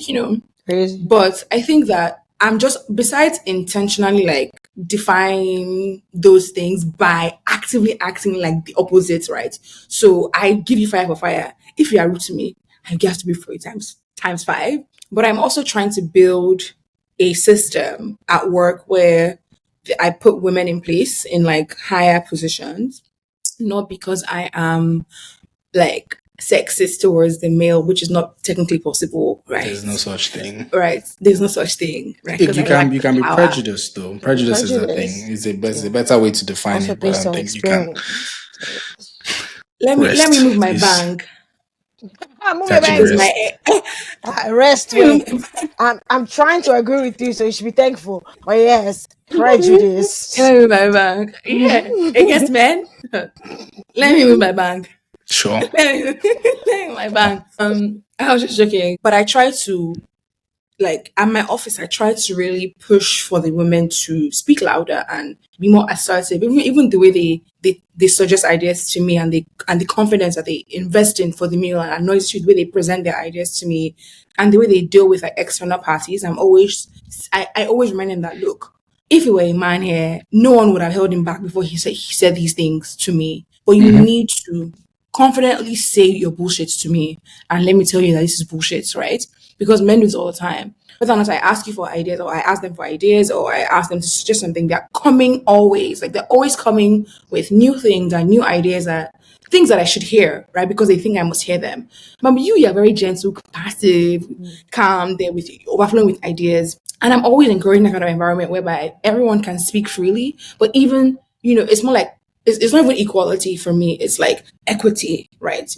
Crazy. But I think that I'm just, besides intentionally like define those things by actively acting like the opposite, right? So I give you fire for fire. If you are rude to me, I have to be for you times 5. But I'm also trying to build a system at work where I put women in place in like higher positions, not because I am like sexist towards the male, which is not technically possible, right? There's no such thing. Right. There's no such thing. Right. You can be prejudiced though. Prejudice is a thing. It's a better way to define also it, but I don't think you can. Let me move my bang. Rest. I'm trying to agree with you, so you should be thankful. But yes, prejudice. Can I move my bang? Yeah. Against men? Let me move my bang. Sure. My bank. I was just joking, but I try to, like, at my office, I try to really push for the women to speak louder and be more assertive. Even the way they suggest ideas to me and the confidence that they invest in for the meal, and annoys the way they present their ideas to me, and the way they deal with like external parties. I always remind them that look, if he were a man here, no one would have held him back before he said these things to me. But you need to confidently say your bullshit to me and let me tell you that this is bullshit, right? Because men do this all the time. Whether or not I ask you for ideas or I ask them for ideas or I ask them to suggest something, they're coming always. Like they're always coming with new things and new ideas that things that I should hear, right? Because they think I must hear them. But you're very gentle, passive, calm, there with overflowing with ideas. And I'm always encouraging that kind of environment whereby everyone can speak freely. But even, it's more like it's not even equality for me. It's like equity, right?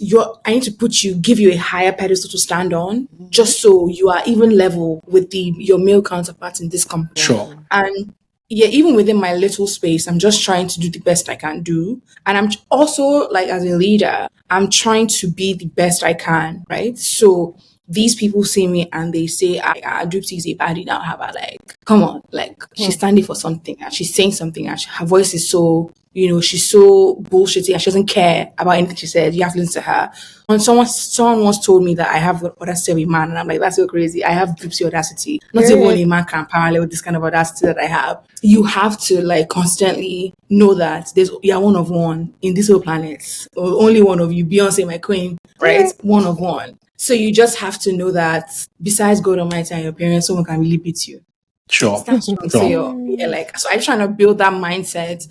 I need to give you a higher pedestal to stand on, just so you are even level with your male counterparts in this company. Sure. And yeah, even within my little space, I'm just trying to do the best I can do. And I'm also like, as a leader, I'm trying to be the best I can, right? So these people see me and they say, Dupsy is a baddie now, have I like, come on, like she's standing for something and she's saying something and her voice is so, she's so bullshitty and she doesn't care about anything she says. You have to listen to her. When someone once told me that I have the audacity of a man, and I'm like, that's so crazy. I have Dupsy audacity. Not even a man can parallel with this kind of audacity that I have. You have to like constantly know that you're one of one in this whole planet. Or only one of you, Beyonce, my queen, right? One of one. So you just have to know that besides God Almighty and your parents, someone can really beat you. Sure. Stand strong. So I'm trying to build that mindset.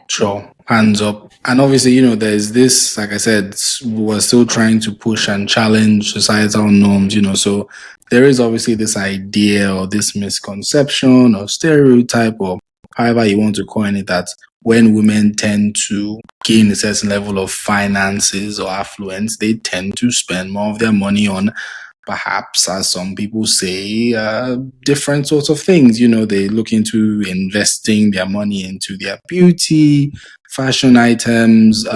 Sure. Hands up. And obviously, there's this, like I said, we're still trying to push and challenge societal norms, so there is obviously this idea or this misconception or stereotype or however you want to coin it, that when women tend to gain a certain level of finances or affluence, they tend to spend more of their money on perhaps, as some people say, different sorts of things. They look into investing their money into their beauty, fashion items,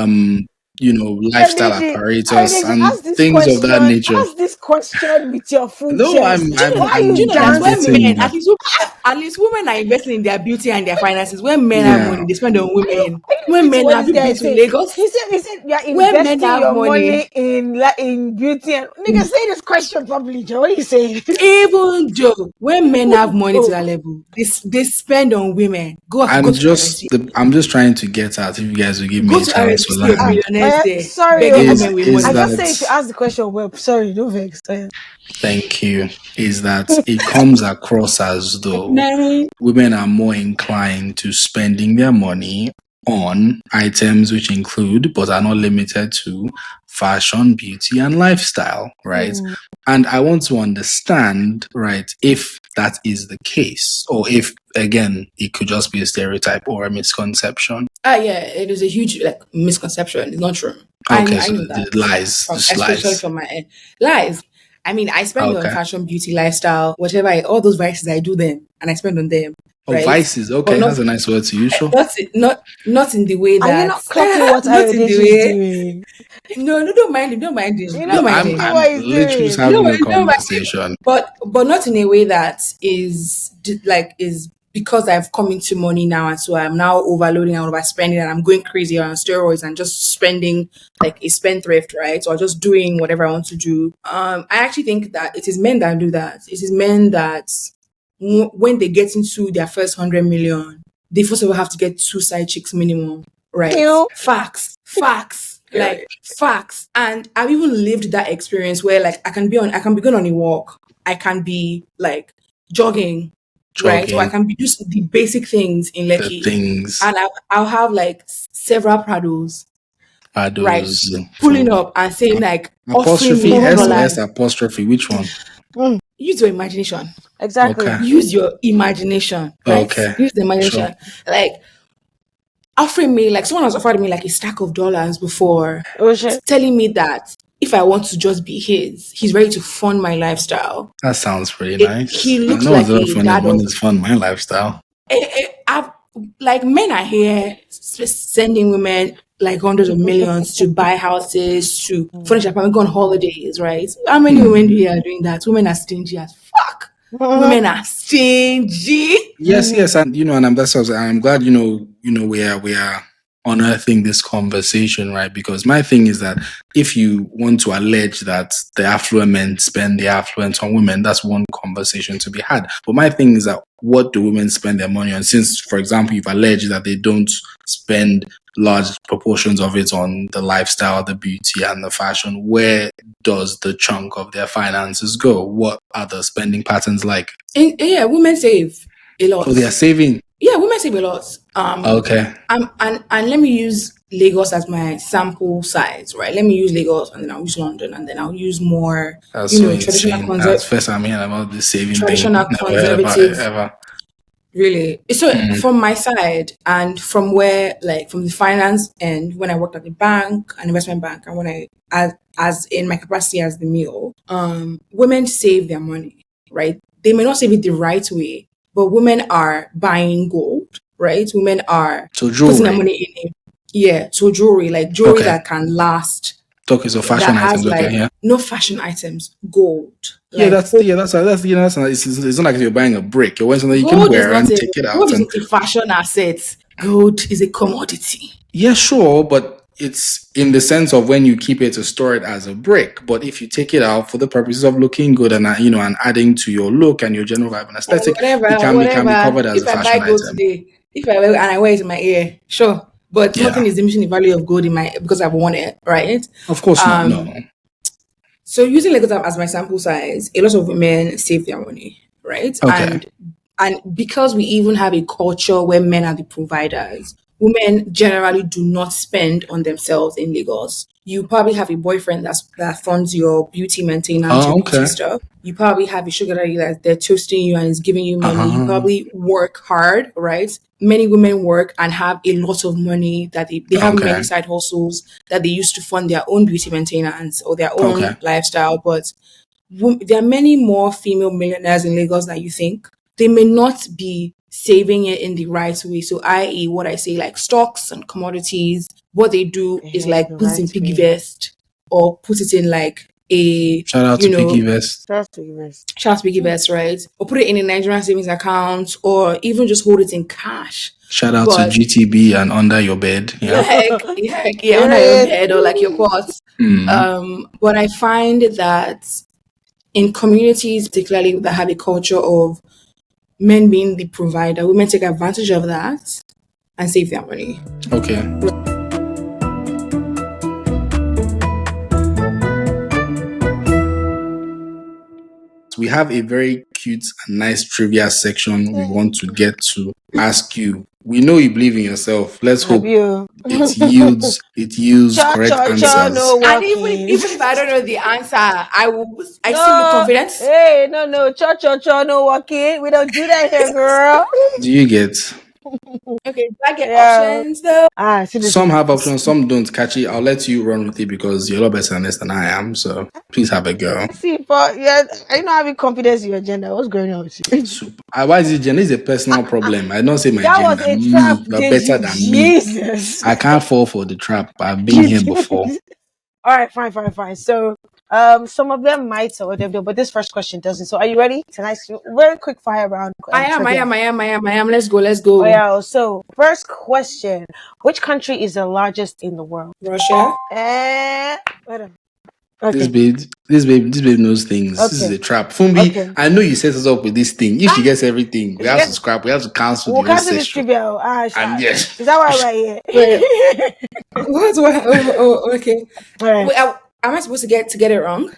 lifestyle apparatus, and things of that nature. Ask this question with your full No, chest. I'm at least women are investing in their beauty and their finances. When men have money, they spend on women. When men have been to Lagos, he said you're investing your money in beauty and nigga, say this question properly, Joe. What are you saying? Even Joe, when men have money to that level, they spend on women. I'm just trying to get at, if you guys will give me a chance to learn. Sorry, I just say you should ask the question well. Sorry, no vex. Thank you. Is that it comes across as though women are more inclined to spending their money on items which include but are not limited to fashion, beauty, and lifestyle, right? And I want to understand, right, if that is the case, or if, again, it could just be a stereotype or a misconception. Yeah, it is a huge misconception. It's not true. Okay, I know that. Lies. Especially from my end. Lies. I mean, I spend on fashion, beauty, lifestyle, whatever, all those vices, I do them and I spend on them. Oh, right? Vices. Okay, that's a nice word to use. Sure. Not in the way that... Are you not clocking what Ayodeji is doing? No, don't mind him. Don't mind him. I'm literally just having a conversation. But not in a way that is because I've come into money now, and so I'm now overloading and overspending, and I'm going crazy on steroids and just spending like a spendthrift, right? Or just doing whatever I want to do. I actually think that it is men that do that. It is men that when they get into their first 100 million, they first of all have to get 2 side chicks minimum, right? Facts. Like facts. And I've even lived that experience where like I can be going on a walk. I can be like jogging. Right, so I can be just the basic things in Lekki, and I'll have like several Prados, right, pulling up and saying like apostrophe S apostrophe. Which one? Use your imagination. Exactly. Okay. Use your imagination. Right? Okay. Use the imagination. Sure. Like offering me, like someone has offered me like a stack of dollars before, telling me that if I want to just be he's ready to fund my lifestyle. That sounds pretty nice. He looks like a dad of fund my lifestyle. Like men are here sending women like hundreds of millions to buy houses, to furnish apartments, go on holidays, right? How many women here are doing that? Women are stingy as fuck. Women are stingy. Yes, and and that's what I'm glad we are unearthing this conversation, right? Because my thing is that if you want to allege that the affluent men spend their affluence on women, that's one conversation to be had. But my thing is that what do women spend their money on? Since, for example, you've alleged that they don't spend large proportions of it on the lifestyle, the beauty, and the fashion, where does the chunk of their finances go? What are the spending patterns like? Yeah, women save a lot. Oh, they are saving. Yeah, women save a lot. Okay. And let me use Lagos as my sample size, right? Let me use Lagos, and then I'll use London, and then I'll use more, That's so traditional insane. That's first I'm hearing about this saving traditional thing. conservative. Ever. Really. So from my side, and from where, like, from the finance end, when I worked at the bank, an investment bank, and when I, as in my capacity as the Mule, women save their money, right? They may not save it the right way, but women are buying gold, right? Women are So putting their jewelry. money in it. Yeah, so jewelry, like jewelry Okay. that can last, Okay, so fashion that has items. like Okay, yeah. no fashion items, gold. Yeah, Like, that's it's not like you're buying a brick. You're wearing something you can gold is wear not and a take it out. gold is And not a fashion asset. Gold is a commodity. yeah, sure, but it's in the sense of when you keep it to store it as a brick. But if you take it out for the purposes of looking good and and adding to your look and your general vibe and aesthetic, it can be covered as If a I buy fashion gold item. today, if I wear and I wear it in my ear, sure. But Yeah. nothing is diminishing the value of gold in my because I've worn it, right? Of course not. No. So using Lagos as my sample size, a lot of women save their money, right? Okay. And because we even have a culture where men are the providers, women generally do not spend on themselves in Lagos. You probably have a boyfriend that funds your beauty maintenance, your beauty Okay. stuff. You probably have a sugar daddy that they're toasting you and is giving you money. You Uh-huh. probably work hard, right? Many women work and have a lot of money that they have Okay. many side hustles that they use to fund their own beauty maintenance or their own Okay. lifestyle. But there are many more female millionaires in Lagos than you think. They may not be saving it in the right way. So, i.e., what I say, like stocks and commodities, what they do is like The put it in right piggy way. vest or put it in like a, Shout out to Piggy Vest. That's the rest. shout piggy vest, right? Or put it in a Nigerian savings account or even just hold it in cash. Shout out to But GTB and under your bed. Yeah. yeah, under your bed or like your pot. But I find that in communities, particularly that have a culture of men being the provider, women take advantage of that and save their money. Okay. We have a very cute and nice trivia section we want to get to ask you. We know you believe in yourself. Let's hope it yields correct answers. No And working. even if I don't know the answer, I still look confident. Hey, no, no working. We don't do that here, girl. Do you get? Okay, do I get options though? Some have options, some don't. Kachie, I'll let you run with it because you're a lot better than this than I am. So please have a go. See, but yeah, I know having confidence in your gender. What's going on with you? Super. Why is it gender? It's a personal problem. I don't say my That gender. was a trap, You're better than me. Jesus. I can't fall for the trap. I've been here before. All right, fine. So, some of them might, some of them don't, but this first question doesn't. So, are you ready? It's a nice, very quick fire round. I am. Let's go. Oh yeah. So, first question: which country is the largest in the world? Russia. This babe knows things. This is a trap. Fumbi, I know you set us up with this thing. If she gets everything, we have to scrap. We have to cancel the whole session. And yes, is that why we're here? What? Okay. All right. Wait, am I supposed to get it wrong?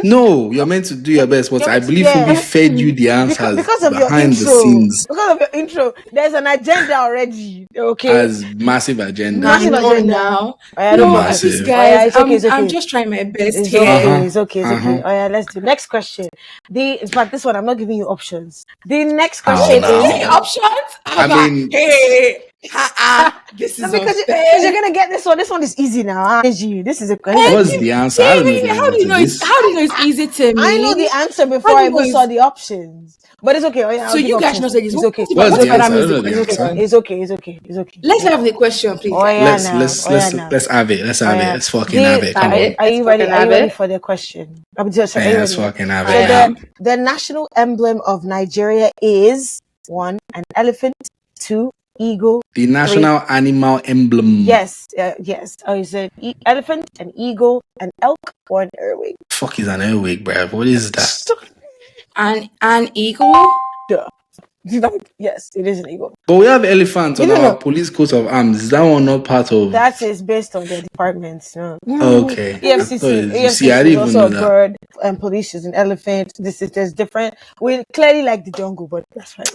No, you're meant to do your best. But I believe Fumbi fed you the answers because of behind your intro, the scenes. Because of your intro, there's an agenda already. Okay, as massive agenda. Now. Massive. Guys, it's okay. I'm just trying my best here. It's okay. Oh yeah, let's do next question. In fact, this one I'm not giving you options. The next question is options. I mean, hey. This is because you're gonna get this one. This one is easy now. This is a question. What's the answer? I don't know the answer. How do you know it's easy to me? I know the answer before I even saw the options. But it's okay. Oh, yeah, so you guys know it's okay. What's the answer? I don't know the answer. It's okay. Let's have the question, please. Oh, yeah, let's have it. Let's fucking have it. Come on. Are you ready for the question? Let's fucking have it. The national emblem of Nigeria is 1, an elephant, 2, eagle. The national animal emblem. Yes, yes. Is it elephant, an eagle, an elk, or an earwig? Fuck is an earwig, bruv? What is that? An eagle? Duh. Yes, it is an eagle. But we have elephants on You don't our know. police coat of arms. Is that one not part of? That is based on their departments. Okay. I thought you see, I EFCC is didn't even also know a that. bird, and police is an elephant. There's different. We clearly like the jungle, but that's fine.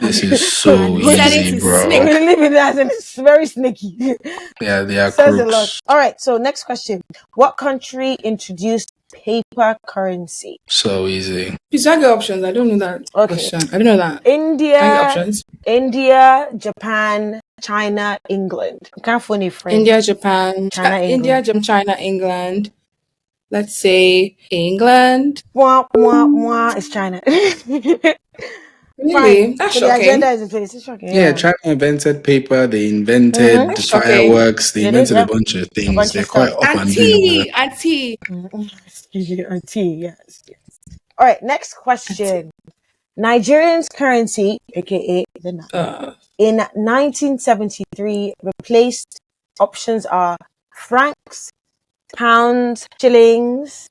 This is so Who said it easy, is bro. snake? We live in that, and it's very sneaky. Yeah, they are Says a lot. crooks. All right. So next question: what country introduced paper currency? So easy. Please I get options. I don't know that question. I don't know that. Can I get India, options? India, Japan, China, England. I can't find any French. India, Japan, China, England. China, England. Let's say England. Mwah, mwah, mwah. It's China. Really? Fine. That's So the shocking. agenda is in place. It's shocking. Yeah, China invented paper. They invented Mhm. the That's shocking. fireworks. They They did, invented yeah. a bunch of things. bunch of They're stuff. quite up and doing well. Auntie. Yes. All right. Next question. Nigerian's currency, aka the naira, in 1973 replaced options are francs, pounds, shillings,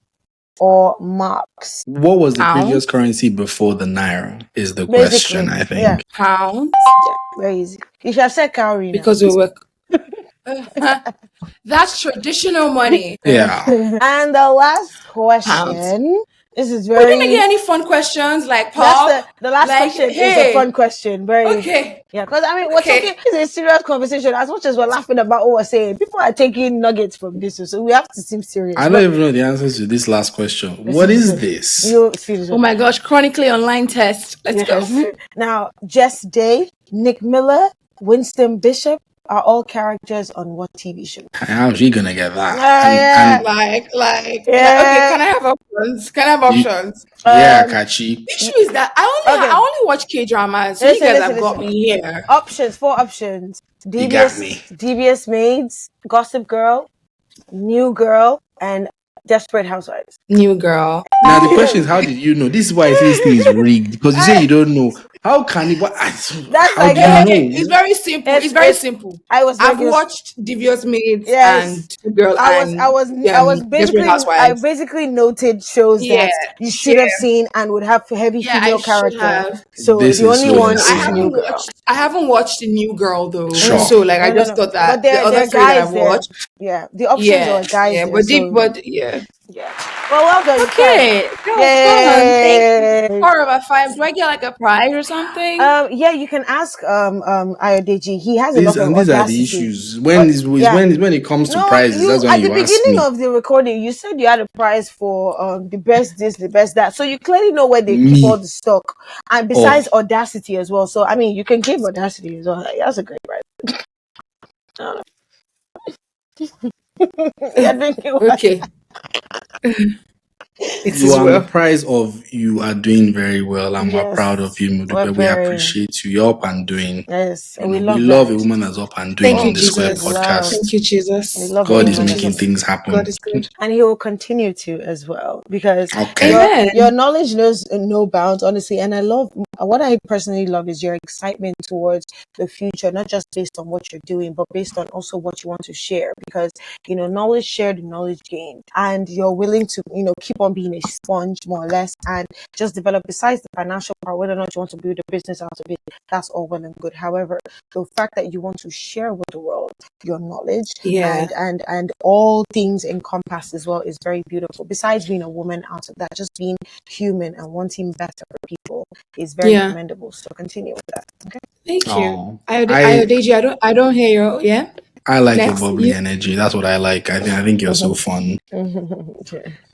or marks. What was the Pounds? previous currency before the naira? Is the Basically, question, I think. yeah. Pounds? Yeah, very easy. You should have said cowrie now. Because we were. That's traditional money. Yeah. And the last question. Pounds. This is We're very. gonna get any fun questions like That's Paul. the last like, question is hey, a fun question. Very. Okay. Yeah, because I mean, we're Okay. talking. It's a serious conversation. As much as we're laughing about what we're saying, people are taking nuggets from this, so we have to seem serious. I don't even know the answers to this last question. What is this? Oh my gosh, chronically online test. Let's go. Now, Jess Day, Nick Miller, Winston Bishop are all characters on what TV show? How's she gonna get that? Yeah. Like, Yeah. okay, can I have options? Yeah, Kachie. The issue is that I only watch K-dramas, so Listen, you guys have got me here. Options, 4 options. You got me. DBS Maids, Gossip Girl, New Girl, and Desperate Housewives. New Girl. Now the question is, how did you know? This is why this thing is rigged, because you say you don't know. How can it? How like- do you Okay, know? it's very simple. It's very simple. I've watched Devious Maids and New Girl. I basically noted shows that you should have seen and would have heavy female character. So This the is only so one is insane. New Girl. I haven't watched the New Girl though. Sure. So like I No, just thought that But there the other are three that guys I've there. watched. Yeah, the options are guys Yeah, there. but yeah. Well done. Okay. Thank you. 4 over 5. Do I get like a prize or something? Yeah, you can ask Ayodeji. He has a lot of These are the audacity. issues. When it comes to prizes, that's when at you the ask beginning me. of the recording, you said you had a prize for the best this, the best that. So you clearly know where they keep all the stock. And besides audacity as well. So I mean, you can give audacity as well. That's a great prize. Okay. You are the prize of you are doing very well, and we're proud of you, Modupe. We appreciate you. You're up and doing. Yes, we love a woman that's up and doing on the Square podcast. Thank you, Jesus. God is making things happen. God is good. And he will continue to as well, because Okay. your knowledge knows no bounds, honestly. And I love, what I personally love is your excitement towards the future, not just based on what you're doing, but based on also what you want to share, because, knowledge shared, knowledge gained, and you're willing to, keep on being a sponge more or less, and just develop. Besides the financial part, whether or not you want to build a business out of it, that's all well and good. However, the fact that you want to share with the world your knowledge and all things encompassed as well is very beautiful. Besides being a woman out of that, just being human and wanting better for people is very commendable. So continue with that. Okay. Thank you. Ayodeji, I don't hear you. I like your bubbly energy. That's what I like. I think you're so fun.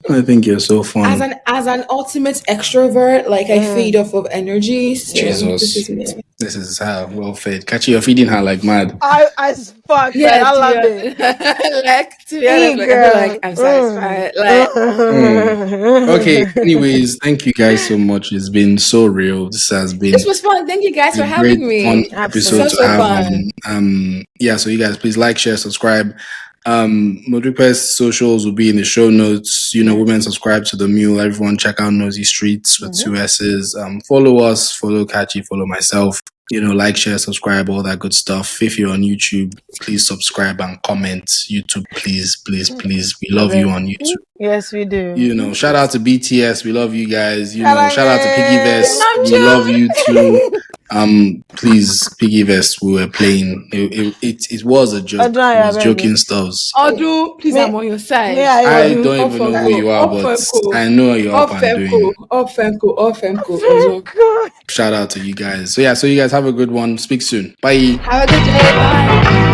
I think you're so fun. As an ultimate extrovert, like I feed off of energy. So Jesus. This is how well fed. Kachie, you're feeding her like mad. As fuck. Yeah, I love it. Like, to be honest, like, I feel like I'm satisfied. Okay. Anyways, thank you guys so much. It's been so real. This was fun. Thank you guys for having me. Fun episode to have on. So you guys please like, share, subscribe. Modupe's socials will be in the show notes. Women subscribe to the Mule. Everyone check out Nosy Streets with 2 S's. Follow us, follow Kachie, follow myself. like, share, subscribe, all that good stuff. If you're on YouTube, please subscribe and comment. YouTube, please, please, please. We love you on YouTube. Yes, we do. Shout out to BTS. We love you guys. Shout out to Piggy Vest. Love We you. love you too. Please, Piggy Vest, we were playing. It was a joke. It was joking stuff. Odu, please, I'm on your side. I don't even know who you are, but I know you're up and doing. Off Femco. Shout out to you guys. So you guys have a good one. Speak soon. Bye. Have a good day. Bye.